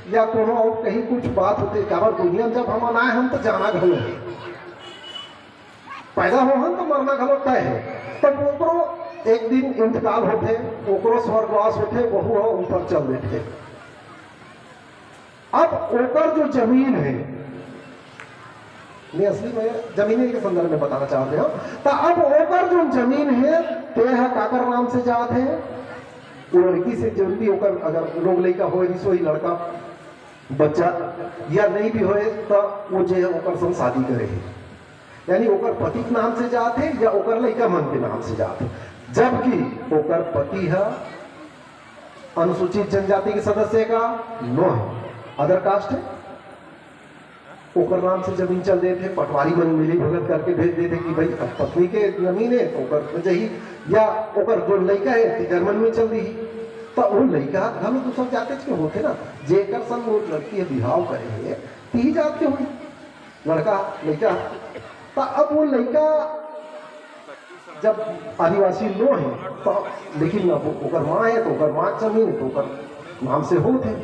या कोनो और कहीं कुछ बात होते काबर दुनिया जब हम आए हम तो जाना घलो पैदा हो हम तो मरना घलो तय है। तब ओकरो एक दिन इंतकाल होते, ओकरो स्वर्गवास होते, वहू हो ऊपर चल देते। अब ओकर जो जमीन है, मैं असली में जमीन के संदर्भ में बताना चाहते हो, तो अब ओकर जो जमीन है ते है काकर नाम से जात है, वो लड़की से जो भी ओकर अगर लोग लड़का हो सोई लड़का बच्चा या नहीं भी होए तो वो जो है ओकर संग शादी करे है, यानी ओकर पति के नाम से जात है या ओकर लड़का मन के नाम से जात है। जबकि ओकर पति है अनुसूचित जनजाति के सदस्य का नो है, अदर कास्ट है, ओकर नाम से जमीन चल देते, पटवारी मन मिली भगत करके भेज देते कि भाई पत्नी के जमीन है ओकर जही, या ओकर जो लड़का है तिकर मन में चल दी। तो वो लड़का हम दूसर जाते के होते ना, जेकर संग वो लड़की बिहाव करे है ती जात के हुई लड़का लड़का। तो अब वो लड़का जब आदिवासी लो है तो लेकिन ओकर माँ है तो ओकर माँ जमीन है तो ओकर नाम से होते,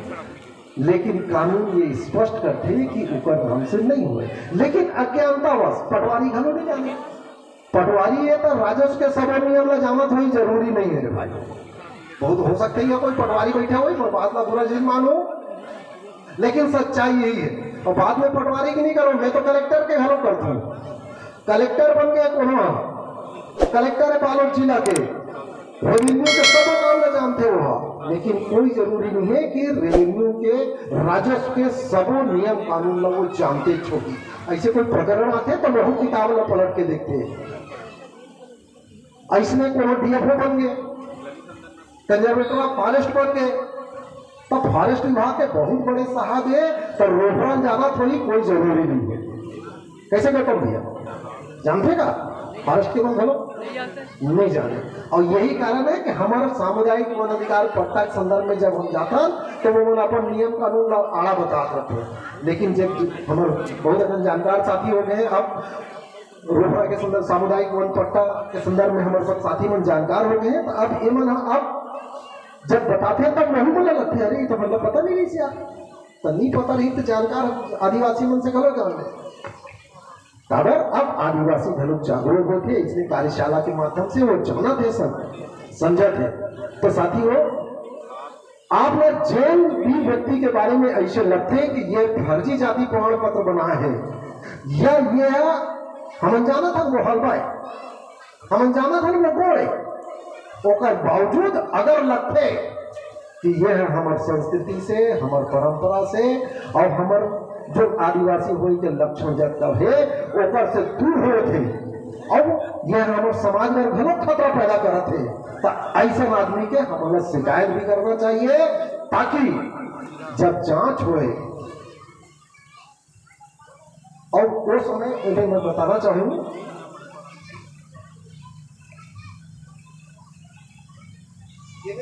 लेकिन कानून ये स्पष्ट करते कि ऊपर नाम से नहीं हुए। लेकिन अज्ञानतावश पटवारी घलो नहीं जाने, पटवारी है तो राजस्व के सब नियम ला जामत हुई जरूरी नहीं है रे भाई। बहुत हो सकता है कोई पटवारी बैठा हो पर बात ला बुरा चीज मानो, लेकिन सच्चाई यही है। और बाद में पटवारी की नहीं करो, मैं तो कलेक्टर के घरों करता हूँ, कलेक्टर बन गया कौन, कलेक्टर है बालोद जिला के, रेवेन्यू के सब काम में जानते हो, लेकिन कोई जरूरी नहीं है कि रेवेन्यू के राजस्व के सब नियम कानून वो जानते छोटी। ऐसे कोई प्रकरण आते तो बहुत किताब में पलट के देखते हैं। ऐसने कोनो डीएफओ बन गए, कंजर्वेटर ऑफ फॉरेस्ट बन गए, तो फॉरेस्ट विभाग के बहुत बड़े साहब है तो रोपण जाना थोड़ी कोई जरूरी नहीं है। कैसे करता भैया जानते का फॉरेस्ट के मतलब नहीं जाने। और यही कारण है कि हमारा सामुदायिक वन अधिकार पट्टा के संदर्भ में जब हम जाता तो वो अपन नियम कानून आड़ा बता रहे हैं। लेकिन जब हमारे बहुत जानकार साथी हो गए, अब रोपड़ा के संदर्भ सामुदायिक वन पट्टा के संदर्भ में हमारे सब साथी मन जानकार हो गए हैं, तो अब ये मन अब जब बताते हैं तब नहीं बोले लगते अरे तो मतलब पता नहीं रही तो नहीं पता रही तो जानकार आदिवासी मन से करो जान। अगर अब आदिवासी लोग जागरूक होते, इसलिए कार्यशाला के माध्यम से वो जाना थे समझा थे। तो साथियों आपने जिन भी व्यक्ति के बारे में ऐसे लगते हैं कि ये फर्जी जाति प्रमाण पत्र बना है या ये हम जाना था वो हलवा है, हम जाना था वो गोड़ है, ओकर बावजूद अगर लगते कि ये है हमारे संस्कृति से हमारे परंपरा से और हमारे जो आदिवासी होने के लक्षण जब है ऊपर से दूर हुए थे और यह हमारे समाज में गलत खतरा पैदा कर थे, तो ऐसे आदमी के हमें शिकायत भी करना चाहिए ताकि जब जांच होए। और वो समय उन्हें मैं बताना चाहूंगा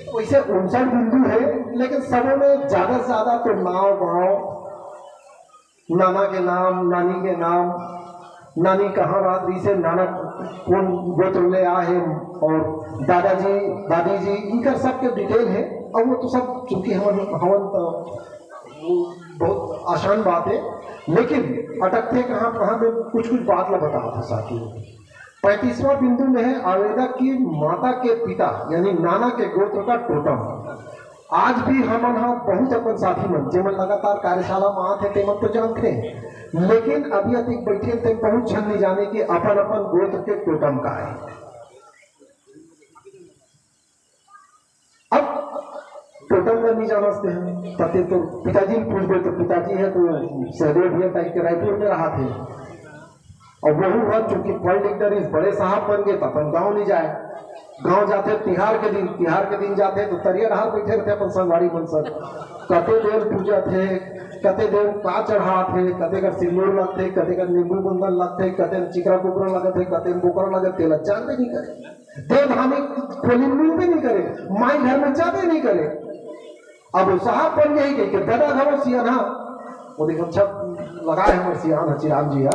वैसे 59 बिंदु है, लेकिन सबों में ज्यादा से ज्यादा तो नाव गांव, नाना के नाम, नानी के नाम, नानी कहाँ रात्रि से नाना कौन गोत्र ले आए और दादाजी दादी जी इनका सबके डिटेल है। और वो तो सब चूंकि हम तो बहुत आसान बात है, लेकिन अटकते कहाँ कहाँ में कुछ कुछ बात ला बता था साथियों। 35वां बिंदु में है आवेदक की माता के पिता यानी नाना के गोत्र का टोटम। आज भी हम बहुत अपन साथी मन जेमन लगातार कार्यशाला में आते थे मन तो जानते हैं, लेकिन अभी अधिक बैठे थे बहुत छन नहीं जाने कि अपन अपन गोत्र के टोटम का है। अब टोटम का नहीं जानते हैं तथे तो पिताजी पूछ गए तो पिताजी है तो सहदेव भैया टाइप के रायपुर में रहा थे और वही हुआ चूंकि पढ़ लिख कर बड़े साहब बन गए तो अपन गाँव नहीं जाए, गांव जाते तिहार के दिन जाते तो तरिया रहा बैठे रहते अपन संगवारी बन सर कते देर पूजा थे, कते देर का चढ़ा थे, कते का सिंदूर लगते, कते का नींबू बंदन लगते, कते चिकरा कुकरा लगते, कते बोकरा लगते, तेल जानते नहीं करे, देव धार्मिक खोली मिलते नहीं करे, माई घर में जाते नहीं करे। अब साहब बन गई कि दादा घरों सियाना वो देखो छप लगाए हमारे सियान चिराग जी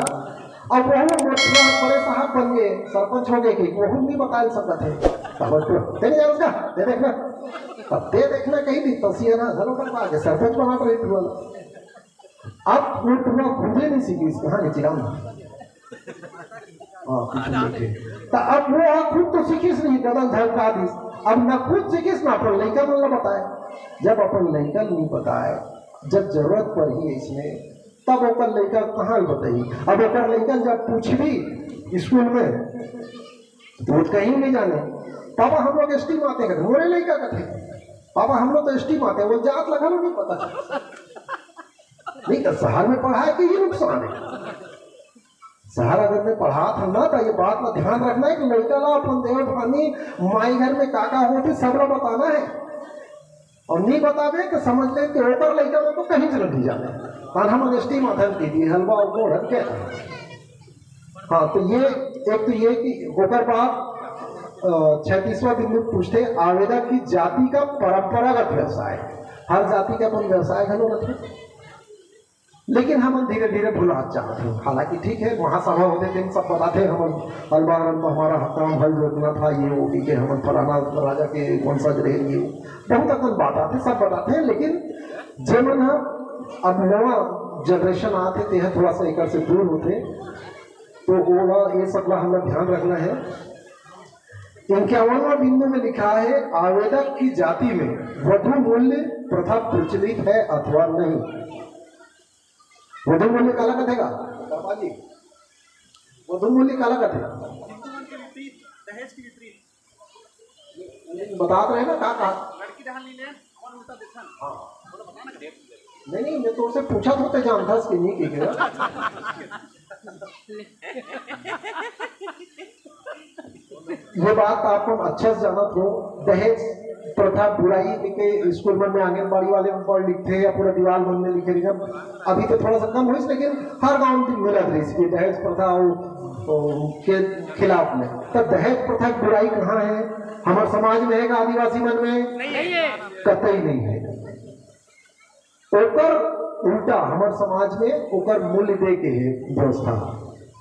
अब वो बड़े साहब बन गए, सरपंच हो गए कि वो नहीं बता सकते थे देखना अब ते देखना कहीं भी तसिया ना घरों का आगे सरपंच बना रही थी वाला। अब वो तुम्हारा खुदे नहीं सीखी इस कहानी चिराम तो अब वो खुद तो सीखीस नहीं गदल धमका दी। अब ना खुद सीखीस ना अपन लड़का बोलना बताए। जब अपन लड़का नहीं बताए, जब जरूरत पड़ी इसमें, तब ओकर लड़का कहाँ बताई। अब ओकर लड़का जब पूछ भी स्कूल में तो कहीं नहीं जाने, पापा हम लोग एसटी माते करते, मोरे लड़का करते पापा हम लोग तो एसटी माते, वो जात लगा लो नहीं पता नहीं। तो शहर में पढ़ाए कि ही नुकसान है। शहर अगर में पढ़ा था ना तो ये बात में ध्यान रखना है कि लड़का ला अपन देव भानी माई घर में काका होते सब लोग बताना है, और नहीं बतावे कि समझ ले कि ऊपर लड़का में तो कहीं चल नहीं जाने। और हम एसटी माथन दीदी हलवा और गोढ़ क्या। हाँ तो ये एक तो ये कि होकर बात 36वां बिंदु पूछते आवेदक की जाति का परंपरागत व्यवसाय। हर जाति का अपन व्यवसाय घलो रखे, लेकिन हम धीरे धीरे भुला चाहते हैं। हालांकि ठीक है महासभा होते थे सब बताते हम अलबारन में हमारा काम हल जोतना था, ये वो कि हम फलाना राजा के वंशज रहे, ये बहुत अपन बात आते सब बताते हैं। लेकिन जेमन अब नवा जनरेशन आते थे थोड़ा सा एक से दूर होते, तो वो ये सब हमें ध्यान रखना है। 51वां बिंदु में लिखा है आवेदक की जाति में वधु मूल्य प्रथा प्रचलित है अथवा नहीं। वधु मूल्य काला कथेगा जी, वधु मूल्य काला कथेगा दहेज की विपरीत बता रहे ना कहा लड़की दहल नहीं ले और उल्टा देखा। हाँ बोलो बताओ ना डेट। नहीं मैं तो उसे पूछा तो जानता कि नहीं की ये बात आपको अच्छे से जाना तो दहेज प्रथा बुराई के स्कूल में आंगनबाड़ी वाले पढ़ लिखते या पूरा दीवार मन में लिखे रही। अभी तो थोड़ा सा कम हुई, लेकिन हर गांव में मिलत रही इसकी दहेज प्रथा के खिलाफ में। तो दहेज प्रथा बुराई कहाँ है? हमारे समाज में है का आदिवासी मन में नहीं है, कतई नहीं है। ओकर उल्टा हमारे समाज में ओकर मूल्य दे के है व्यवस्था,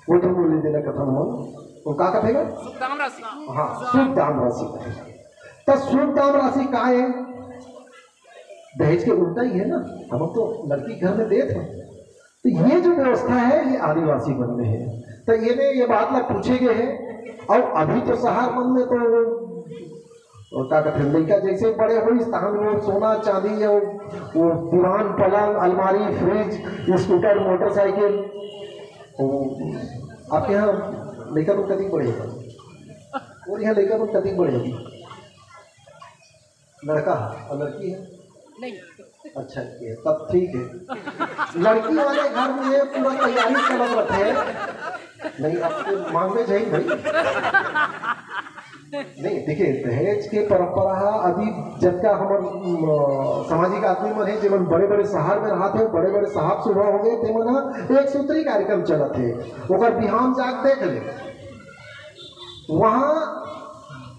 वो तो मूल्य देना कथन हो वो का कथेगा दाम राशि। हाँ शुद्ध दाम राशि कथेगा। तो शुद्ध दाम राशि का है? दहेज के उल्टा ही है ना, हम तो लड़की घर में देते हैं। तो ये जो व्यवस्था है ये आदिवासी मन में है। तो ये बात लोग पूछे गए हैं। और अभी तो शहर मन में तो क्या कहते हैं लड़का जैसे बड़े हो इस तहन वो सोना चांदी और वो दीवान पलंग अलमारी फ्रिज स्कूटर मोटरसाइकिल। आपके यहाँ लड़का तो कभी बढ़ेगा और यहाँ लड़का तो कभी बढ़ेगी? लड़का और लड़की है नहीं। अच्छा है तब ठीक है। लड़की वाले घर में ये पूरा तैयारी चल रखे है। नहीं आपके मांगे जाए भाई नहीं देखिए दहेज के परंपरा अभी जब का हमारे सामाजिक आदमी मन है जब बड़े बड़े शहर में रहा थे, बड़े बड़े साहब सुबह हो गए थे मन एक सूत्री कार्यक्रम चला थे ओकर बिहान जाग देख ले। वहाँ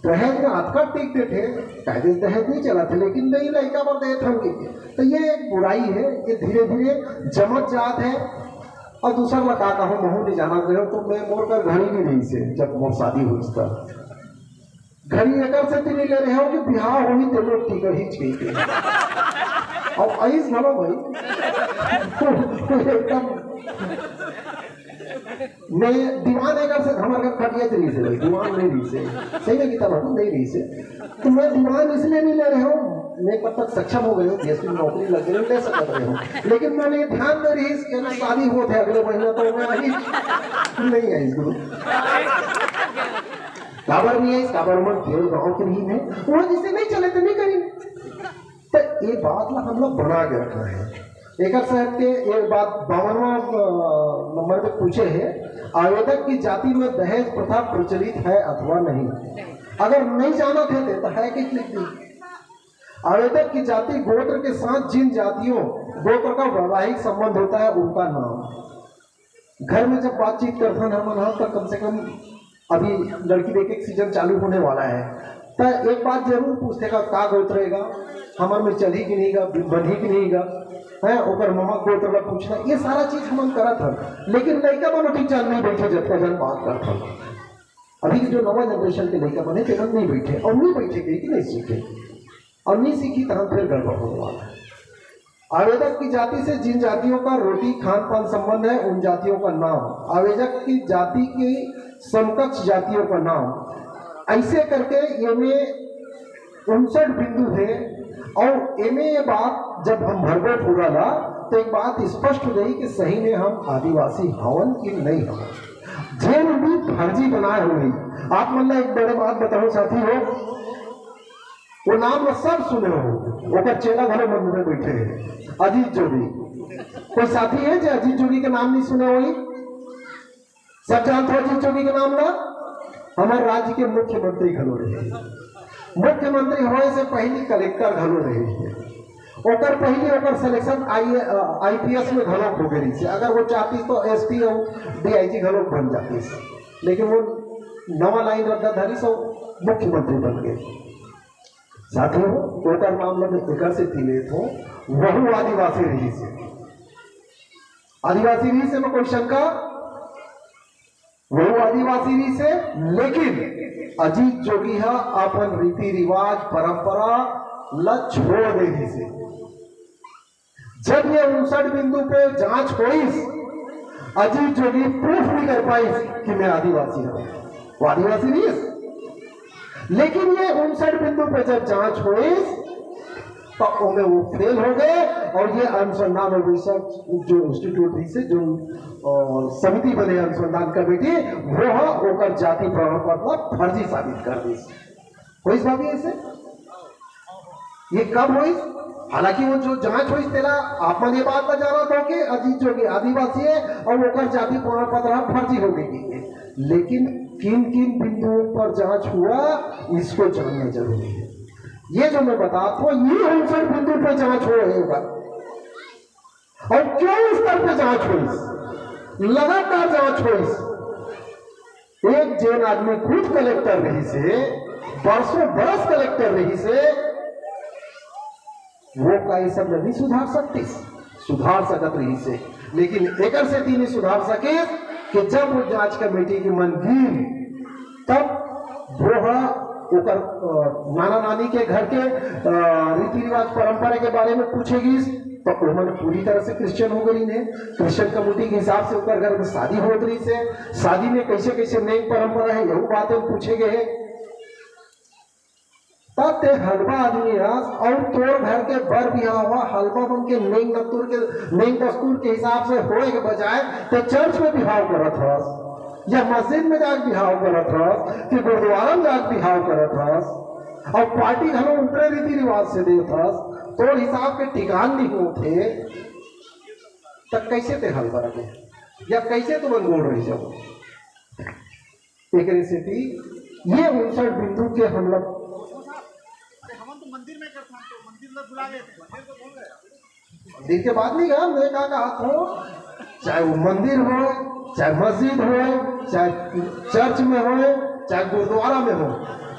दहेज में हथकट टिकते थे, कायदे दहेज नहीं चला थे, लेकिन नहीं लड़का पर दहेज हम की। तो ये एक बुराई है, ये धीरे धीरे जमत जात है। और दूसरा मैं कहा कहूँ महू नहीं जाना रहे हो तो मैं मोर कर घड़ी भी नहीं से जब मोर शादी हुई उसका घड़ी एकर से नहीं ले रहे हो कि बिहार होगी तो लोग ठीक ही चाहिए और ऐस भलो भाई एकदम मैं दीवान एकर से हमारे घर खटिया रही से भाई दीवान नहीं रही से सही में कितना नहीं रही से। तो मैं दीवान इसलिए नहीं ले रहे हो मैं कब तक सक्षम हो गए हो डीएसपी नौकरी लग गई ले सकते रहे हो, लेकिन मैंने ध्यान में रही कि शादी हो थे अगले महीने तो मैं नहीं आई इसको काबर नहीं है, काबर उमर केवल गाँव के नहीं है वहाँ जिससे नहीं चले तो नहीं करेंगे। तो ये बात ना हम लोग बना के रखना है। एक साहब के एक बात 52वां नंबर पे पूछे है आवेदक की जाति में दहेज प्रथा प्रचलित है अथवा नहीं। अगर नहीं जाना थे तो है कि लिख दी आवेदक की जाति गोत्र के साथ जिन जातियों गोत्र का वैवाहिक संबंध होता है उनका नाम। घर में जब बातचीत करते हैं हम यहाँ पर कम से कम अभी लड़की देखे सीजन चालू होने वाला है तो एक बात जरूर पूछते का गोत्र रहेगा हमारे में चली कि नहीं गा बनी कि नहीं गा है ओकर ममा गोत्र का पूछना ये सारा चीज हम करत हैं। लेकिन लड़का बनो ठीक चाल नहीं बैठे जब तक बात करता अभी जो नवा जनरेशन के लड़का बने तो नहीं बैठे और नहीं बैठे गई कि नहीं सीखे और नहीं सीखी तो हम फिर गड़बड़ होने वाला है। आवेदक की जाति से जिन जातियों का रोटी खान पान संबंध है उन जातियों का नाम, आवेदक की जाति की समकक्ष जातियों का नाम, ऐसे करके ये में 59 बिंदु है। और एमे ये बात जब हम भरबे पूरा ला तो एक बात स्पष्ट हो गई कि सही में हम आदिवासी हवन कि नहीं हवन, जेन भी फर्जी बनाए हुए। आप मतलब एक बड़े बात बताओ साथी हो, वो नाम में सब सुने हो, वो चेला घरों मंदिर में बैठे हैं अजीत जोगी। कोई साथी है जो अजीत जोगी के नाम नहीं सुने हुई? सब जानते हो अजीत जोगी के नाम ना? हमारे राज्य के मुख्यमंत्री घलो रहे, मुख्यमंत्री होने से पहले कलेक्टर घलो रहे, ओकर पहले ओकर सिलेक्शन IPS में घलो हो गई से। अगर वो चाहती तो SP और DIG घलो बन जाती, लेकिन वो नवा लाइन रद्दा धरी सो मुख्यमंत्री बन गए। साथियों ओकर मामला में एकर से तिलेत हो, वह आदिवासी रही से, आदिवासी रही से में कोई शंका, वह आदिवासी रही से। लेकिन अजीत जोगी अपन रीति रिवाज परंपरा ल छोड़ दे से। जब ये 59 बिंदु पे जांच हुई, अजीत जोगी प्रूफ नहीं कर पाई कि मैं आदिवासी हूं, वो आदिवासी नहीं है। लेकिन ये 59 बिंदु पे जब जांच हुई तो उनमें वो फेल हो गए, और ये अनुसंधान और रिसर्च जो इंस्टीट्यूट से जो समिति बने अनुसंधान कमेटी, वो होकर जाति प्रमाण पत्र फर्जी साबित कर दी। कोई बात ऐसे ये कब हुई? हालांकि वो जो जांच हुई तेरा आप ये बात का जाना था कि अजीत जोगी आदिवासी है और वो जाति प्रमाण पत्र फर्जी हो गई। लेकिन किन किन बिंदुओं पर जांच हुआ इसको जानना जरूरी है। ये जो मैं बताता हूं ये 59 बिंदु पर जांच हो होगा। और क्यों इस स्तर पर जांच हुई? लगातार जांच हुई। एक जैन आदमी खुद कलेक्टर रही से, बरसों बरस कलेक्टर रही से, वो का ये सब नहीं सुधार सकती, सुधार सकत रही से। लेकिन एक से तीन सुधार सके कि जब वो जांच कमेटी की मंजूर, तब वो नाना नानी के घर के रीति रिवाज परंपरा के बारे में पूछेगी, तो उन्होंने पूरी तरह से क्रिश्चियन हो गई ने। क्रिश्चियन कम्युनिटी के हिसाब से उनका घर में शादी हो रही से, शादी में कैसे कैसे नई परंपरा है यही बातें पूछे गए। तब ते हलवा आदमी और तोड़ घर के बर बिहा हुआ हलवा बन के नई दस्तूर के हिसाब से होए के बजाय तो चर्च में बिहाव करत हस, या मस्जिद में जाके बिहाव करत हस, कि गुरुद्वारा में जाके बिहाव करत हस, और पार्टी घरों ऊपरे रीति रिवाज से देत हस, तो हिसाब के ठिकान नहीं होते, तब कैसे ते हलवा रखे या कैसे तुम गोड़ रही जाओ। एक रेसिपी ये 59 बिंदु के हम लोग मंदिर में करता हूं, तो मंदिर में बुला गए थे, मंदिर तो बोल गया। मंदिर के बाद नहीं गया, मैं कहा हो, चाहे वो मंदिर हो, चाहे मस्जिद हो, चाहे चर्च में हो, चाहे गुरुद्वारा में हो,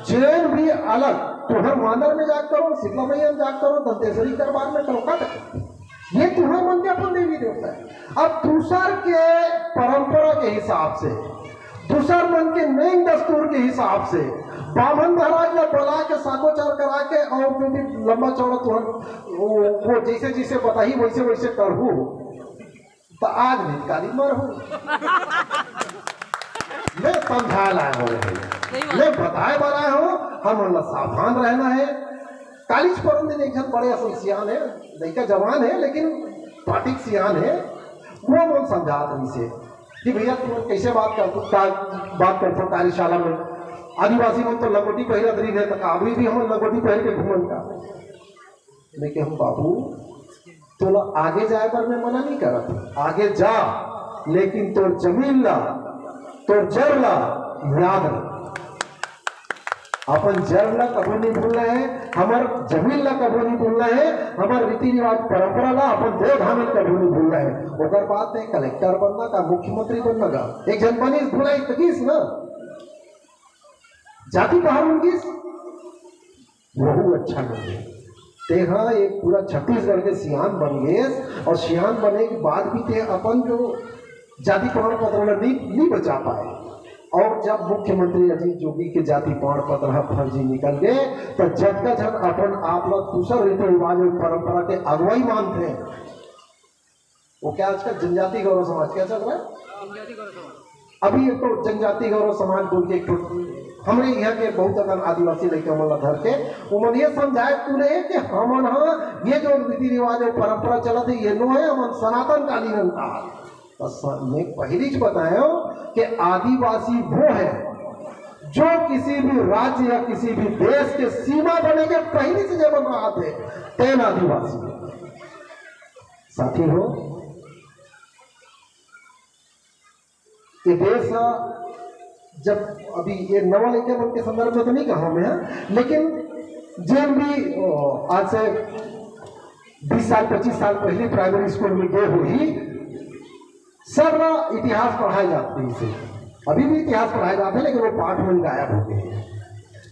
जैन भी अलग, तुम्हारे मानर में जाकर करो, शीतला मैया में जाकर करो, दंतेश्वरी दरबार में करो, का ये तुम्हारे मन के अपन देवी देवता है। अब दूसर के परंपरा के हिसाब से, दूसर मन के नई दस्तूर के हिसाब से बामन महाराज ने बुला के साकोचार करा के और भी लंबा चौड़ा तुहर वो जैसे जैसे बताही वैसे वैसे करहू, तो आज भी काली मर हूं मैं समझा लाया हो रहे, मैं बताए बनाए हो, हम सावधान रहना है। कालीज पर एक बड़े असल सियान है, लड़का जवान है लेकिन पाटिक सियान है, वो मन समझा से कि भैया तुम कैसे बात करते कार्यशाला में, आदिवासी लोग तो लंगोटी पहरा दरी है, तक अभी भी हम लंगोटी पहन के घूमन का। लेकिन हम बाबू तो आगे जाए पर मैं मना नहीं करत, आगे जा, लेकिन तोर जमीन ला, तोर जड़ ला याद रख, अपन जड़ ला कभी नहीं भूलना है, हमार जमीन ला कभी नहीं भूलना है, हमार रीति रिवाज परंपरा ला अपन देव धाम कभी नहीं भूलना है। ओकर बात है कलेक्टर बनना का मुख्यमंत्री बनना का, एक जन बनी भूला तकीस ना जाति बाहर उनकी बहुत अच्छा लगे। तेहा एक पूरा छत्तीसगढ़ के सियान बन गए, और सियान बने के बाद भी ते अपन जो जाति प्रमाण पत्र नहीं बचा पाए, और जब मुख्यमंत्री अजीत जोगी के जाति प्रमाण पत्र फर्जी निकल गए तो जटका जन अपन आप लोग दूसर रीति रिवाज और परंपरा के अगुवाई मानते हैं। वो क्या आजकल जनजाति गौरव समाज क्या चल रहा है? अभी एक तो जनजाति गौरव समाज बोल के हमारे यहाँ के बहुत अगर आदिवासी लड़के हमला धर के उमन ये समझाए पूरे कि हमन ये जो रीति रिवाज और परंपरा चला थी ये नो है हमन सनातन कालीन का। मैं पहली चीज बताया कि आदिवासी वो है जो किसी भी राज्य या किसी भी देश के सीमा बने के पहले से जब रहा थे तेन आदिवासी साथी हो। ये देश जब अभी ये नवा लेके के संदर्भ में तो नहीं कहा मैं, लेकिन जिन भी आज से 20 साल 25 साल पहले प्राइमरी स्कूल में गए हुई सब इतिहास पढ़ाए जाते हैं। इसे अभी भी इतिहास पढ़ाए जाते हैं, लेकिन वो पाठ में गायब हो गए हैं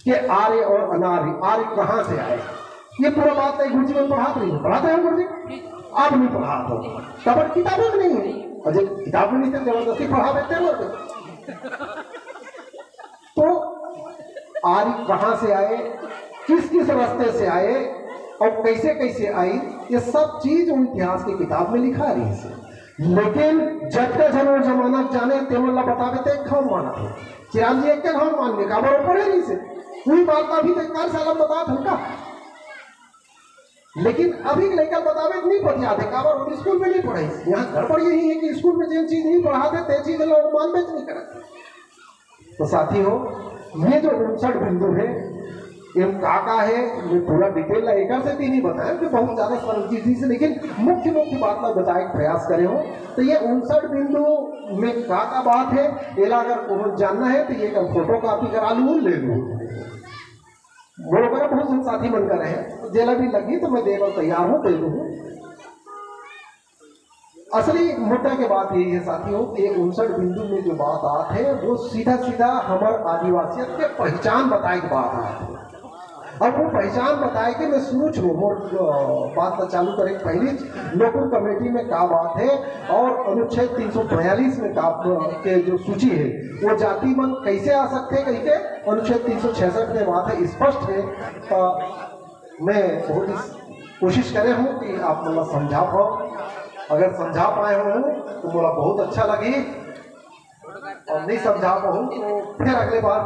कि आर्य और अनार्य आर्य कहाँ से आए। ये पूरा बात एक गुरुजी में पढ़ाते नहीं पढ़ाते हैं गुरुजी, आप नहीं पढ़ाते हो तब किताबों में नहीं है, और जब किताब में नहीं थे जबरदस्ती पढ़ा देते हैं। तो आर्य कहाँ से आए, किस किस रास्ते से आए और कैसे कैसे आई, ये सब चीज वो इतिहास की किताब में लिखा रही है। लेकिन जटका जनो जमाना जाने तेमल्ला बतावे थे खान माना थे चिराग जी एक के खान मान का बड़ो पढ़े नहीं से कोई बात का भी तो साल बता था। लेकिन अभी लेकर बतावे नहीं पढ़ जाते काबर और स्कूल में नहीं पढ़े। यहाँ गड़बड़ यही है कि स्कूल में जिन चीज नहीं पढ़ाते ते चीज लोग मान बेच नहीं करते। तो साथी हो ये जो 59 बिंदु है ये काका है, ये पूरा डिटेल एक से भी नहीं बताया कि बहुत ज्यादा सरल चीज से, लेकिन मुख्य बात में बताने का प्रयास करे हो। तो ये 59 बिंदु में काका बात है, एला अगर जानना है तो ये फोटो कॉपी करा लू ले लू बरोबर। बहुत साथी बनकर है जेला भी लगी तो मैं देना तैयार हूँ दे दूँ। असली मुद्दा के बात यही है साथियों कि 59 बिंदु में जो बात आती है वो सीधा सीधा हमारे आदिवासियत के पहचान बताए की बात आती है। अब वो पहचान बताए कि मैं शुरू बात चालू करें पहले लोकल कमेटी में क्या बात है और अनुच्छेद 342 में के जो सूची है वो जाति मन कैसे आ सकते हैं, कहीं के अनुच्छेद 366 में बात है स्पष्ट है। तो मैं बहुत कोशिश करे हूँ कि आप मतलब समझा पाओ, अगर समझा पाए हो तो बोला बहुत अच्छा लगी, और नहीं समझा पाऊँ तो फिर अगले बार